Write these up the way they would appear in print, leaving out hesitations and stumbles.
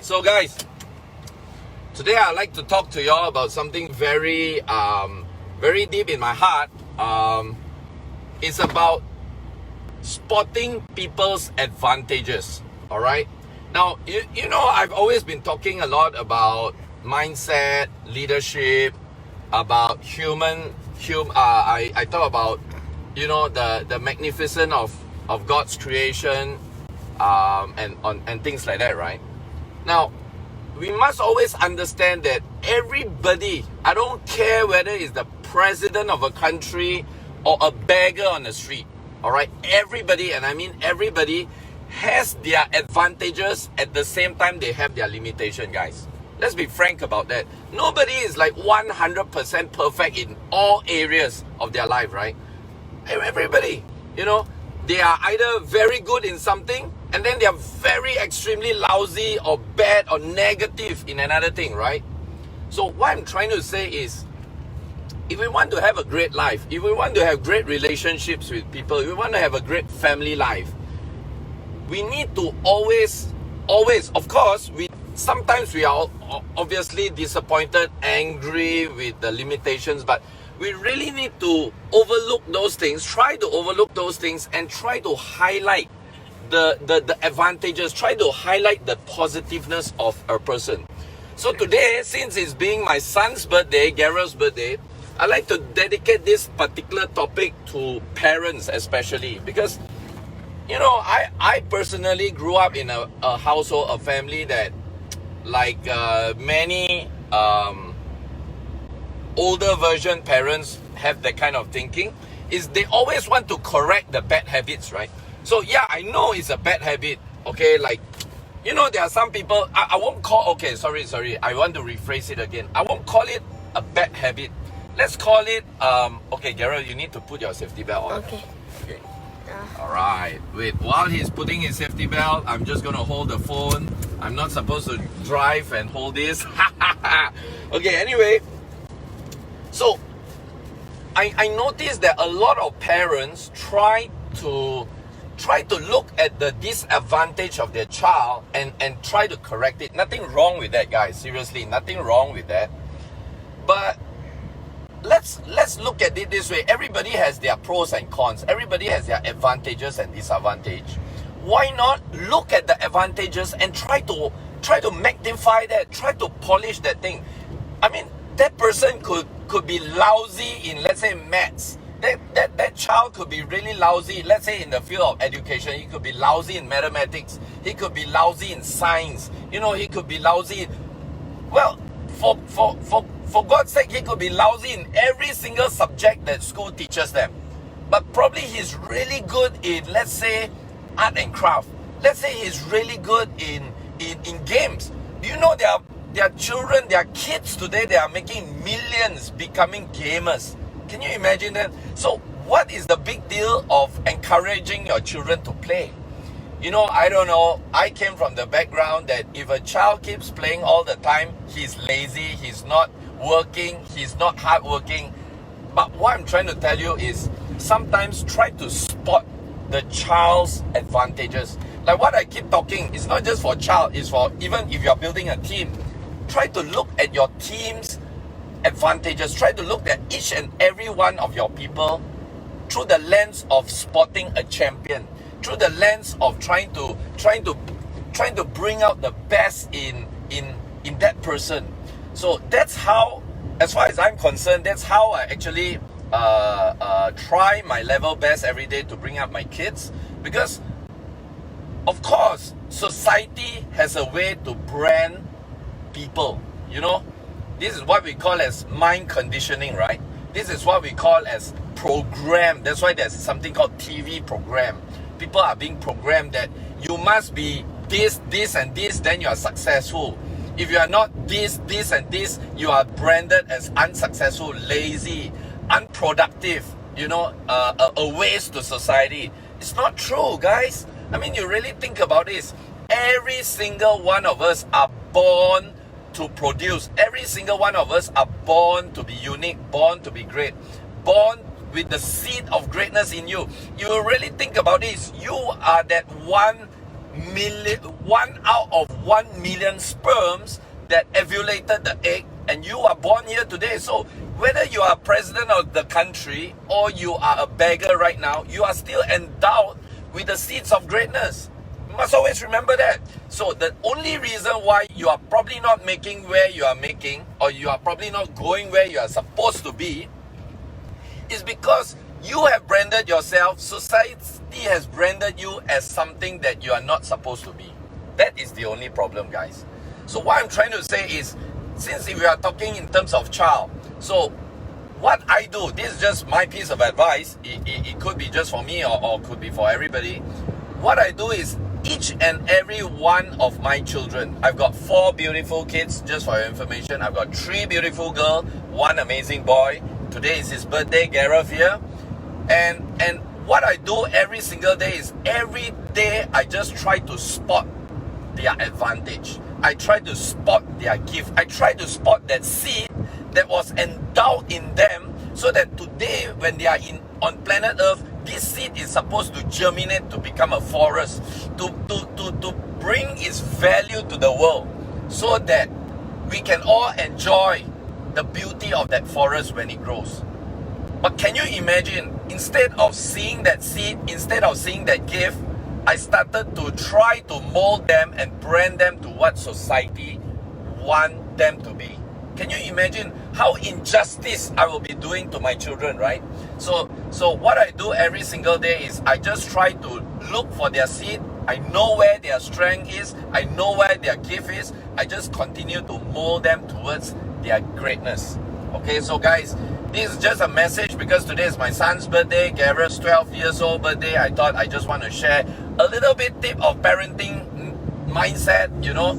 Alright, so guys, today I'd like to talk to y'all about something very deep in my heart. It's about spotting people's advantages. Alright? Now, you know, I've always been talking a lot about mindset, leadership, about I talk about, you know, the magnificence of God's creation, and things like that, right? Now, we must always understand that everybody, I don't care whether it's the president of a country or a beggar on the street, all right? Everybody, and I mean everybody, has their advantages. At the same time, they have their limitation, guys. Let's be frank about that. Nobody is like 100% perfect in all areas of their life, right? Everybody, you know, they are either very good in something, and then they are very extremely lousy or bad or negative in another thing, right? So what I'm trying to say is, if we want to have a great life, if we want to have great relationships with people, if we want to have a great family life, we need to always, of course, sometimes we are obviously disappointed, angry with the limitations, but we really need to overlook those things, try to overlook those things, and try to highlight the advantages, try to highlight the positiveness of a person. So today, since it's being my son's birthday, Gareth's birthday, I like to dedicate this particular topic to parents especially, because, you know, I personally grew up in a household, a family that, like many older version parents have that kind of thinking, is they always want to correct the bad habits, right? So yeah, I know it's a bad habit, okay? Like, you know, there are some people, I won't call, okay, sorry, I want to rephrase it again. I won't call it a bad habit. Let's call it, okay, Gareth, you need to put your safety belt on. Okay. Alright, wait, while he's putting his safety belt, I'm just going to hold the phone. I'm not supposed to drive and hold this. Okay, anyway, so I noticed that a lot of parents try to look at the disadvantage of their child and try to correct it. Nothing wrong with that, guys. Seriously, nothing wrong with that. But let's look at it this way. Everybody has their pros and cons. Everybody has their advantages and disadvantages. Why not look at the advantages and try to magnify that, try to polish that thing? I mean, that person could be lousy in, let's say, maths. That child could be really lousy, let's say, in the field of education. He could be lousy in mathematics. He could be lousy in science. You know, he could be lousy. Well, for God's sake, he could be lousy in every single subject that school teaches them. But probably he's really good in, let's say, art and craft. Let's say he's really good in games. Do you know their children, their kids today, they are making millions becoming gamers? Can you imagine that? So what is the big deal of encouraging your children to play? You know, I don't know. I came from the background that if a child keeps playing all the time, he's lazy, he's not working, he's not hardworking. But what I'm trying to tell you is, sometimes try to spot the child's advantages. Like what I keep talking, it's not just for child, it's for even if you're building a team. Try to look at your team's advantages. Try to look at each and every one of your people through the lens of spotting a champion, through the lens of trying to bring out the best in that person. So that's how, as far as I'm concerned, that's how I actually try my level best every day to bring up my kids. Because of course, society has a way to brand people, you know. This is what we call as mind conditioning, right? This is what we call as program. That's why there's something called TV program. People are being programmed that you must be this, and this, then you are successful. If you are not this, and this, you are branded as unsuccessful, lazy, unproductive, you know, a waste to society. It's not true, guys. I mean, you really think about this. Every single one of us are born to produce. Every single one of us are born to be unique, born to be great, born with the seed of greatness in you. You really think about this. You are that one one out of 1 million sperms that ovulated the egg, and you are born here today. So whether you are president of the country or you are a beggar right now, you are still endowed with the seeds of greatness. You must always remember that. So the only reason why you are probably not making where you are making, or you are probably not going where you are supposed to be, is because you have branded yourself, society has branded you as something that you are not supposed to be. That is the only problem, guys. So what I'm trying to say is, since if we are talking in terms of child, so what I do, this is just my piece of advice, it could be just for me or could be for everybody. What I do is, each and every one of my children, I've got 4 beautiful kids, just for your information. I've got 3 beautiful girls, 1 amazing boy. Today is his birthday, Gareth here. And what I do every single day is, every day I just try to spot their advantage. I try to spot their gift. I try to spot that seed that was endowed in them, so that today when they are on planet Earth, this seed is supposed to germinate to become a forest, to bring its value to the world, so that we can all enjoy the beauty of that forest when it grows. But can you imagine, instead of seeing that seed, instead of seeing that gift, I started to try to mold them and brand them to what society want them to be. Can you imagine how injustice I will be doing to my children, right? So what I do every single day is, I just try to look for their seed. I know where their strength is. I know where their gift is. I just continue to mold them towards their greatness. Okay, so guys, this is just a message because today is my son's birthday, Gareth's 12 years old birthday. I thought I just want to share a little bit tip of parenting mindset. You know,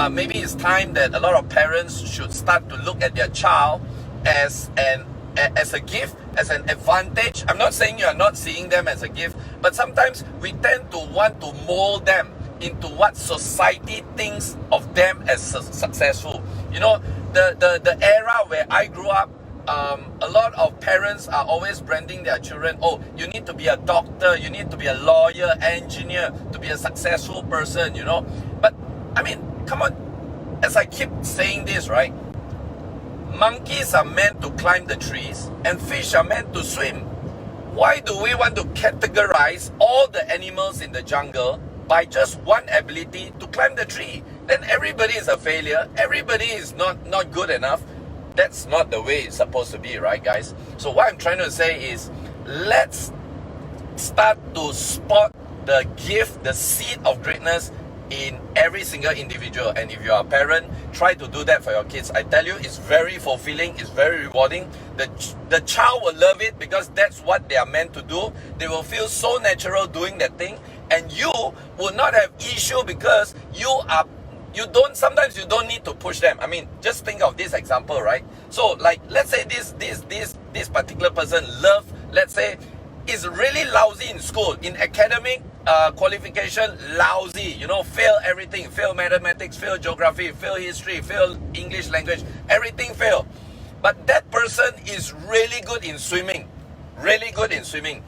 maybe it's time that a lot of parents should start to look at their child as a gift, as an advantage. I'm not saying you are not seeing them as a gift, but sometimes we tend to want to mold them into what society thinks of them as successful. You know, the era where I grew up, a lot of parents are always branding their children. Oh, you need to be a doctor, you need to be a lawyer, engineer, to be a successful person, you know. But, I mean, come on, as I keep saying this, right? Monkeys are meant to climb the trees, and fish are meant to swim. Why do we want to categorize all the animals in the jungle by just one ability to climb the tree? Then everybody is a failure, everybody is not good enough. That's not the way it's supposed to be, right, guys? So what I'm trying to say is, let's start to spot the gift, the seed of greatness in every single individual. And if you are a parent, try to do that for your kids. I tell you, it's very fulfilling, it's very rewarding. The child will love it because that's what they are meant to do. They will feel so natural doing that thing, and you will not have issue because sometimes you don't need to push them. I mean, just think of this example, right? So like, let's say this particular person let's say, is really lousy in school, in academic qualification, lousy, you know, fail everything, fail mathematics, fail geography, fail history, fail English language, everything fail. But that person is really good in swimming, really good in swimming.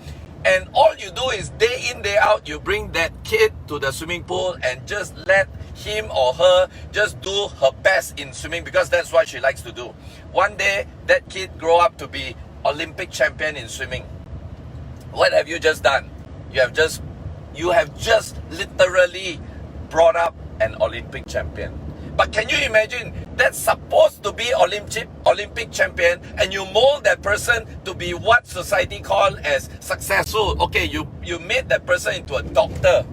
And all you do is, day in, day out, you bring that kid to the swimming pool and just let him or her just do her best in swimming, because that's what she likes to do. One day, that kid grow up to be Olympic champion in swimming. What have you just done? You have just literally brought up an Olympic champion. But can you imagine, that's supposed to be Olympic champion, and you mold that person to be what society call as successful. Okay, you made that person into a doctor,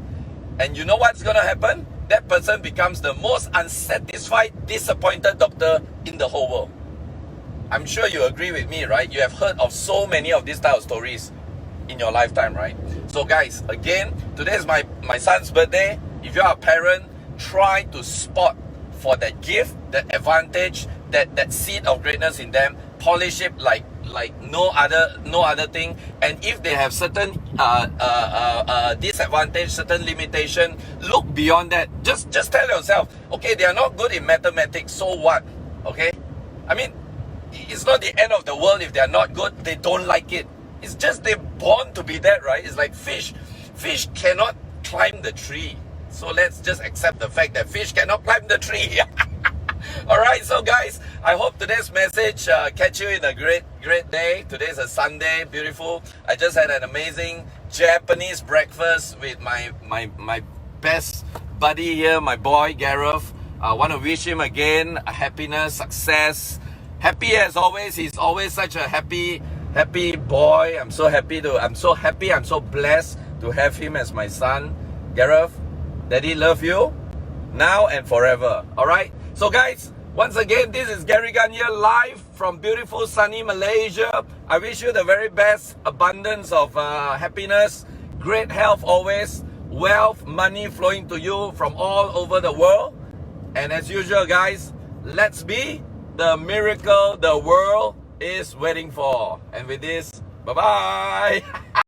and you know what's gonna happen? That person becomes the most unsatisfied, disappointed doctor in the whole world. I'm sure you agree with me, right? You have heard of so many of these type of stories in your lifetime, right? So guys, again, today is my son's birthday. If you are a parent, try to spot for that gift, that advantage, that seed of greatness in them, polish it like no other thing. And if they have certain disadvantage, certain limitation, look beyond that. Just tell yourself, okay, they are not good in mathematics, so what? Okay, I mean, it's not the end of the world if they are not good. They don't like it. It's just they're born to be that, right? It's like fish cannot climb the tree. So let's just accept the fact that fish cannot climb the tree. Alright, so guys, I hope today's message catch you in a great day. Today's a Sunday, beautiful. I just had an amazing Japanese breakfast with my best buddy here, my boy Gareth. I want to wish him again happiness, success. Happy as always. He's always such a happy boy. I'm so happy, I'm so blessed to have him as my son. Gareth, Daddy love you now and forever. Alright? So guys, once again, this is Gary Gagne live from beautiful sunny Malaysia. I wish you the very best abundance of happiness, great health always, wealth, money flowing to you from all over the world. And as usual guys, let's be the miracle the world is waiting for. And with this, bye-bye.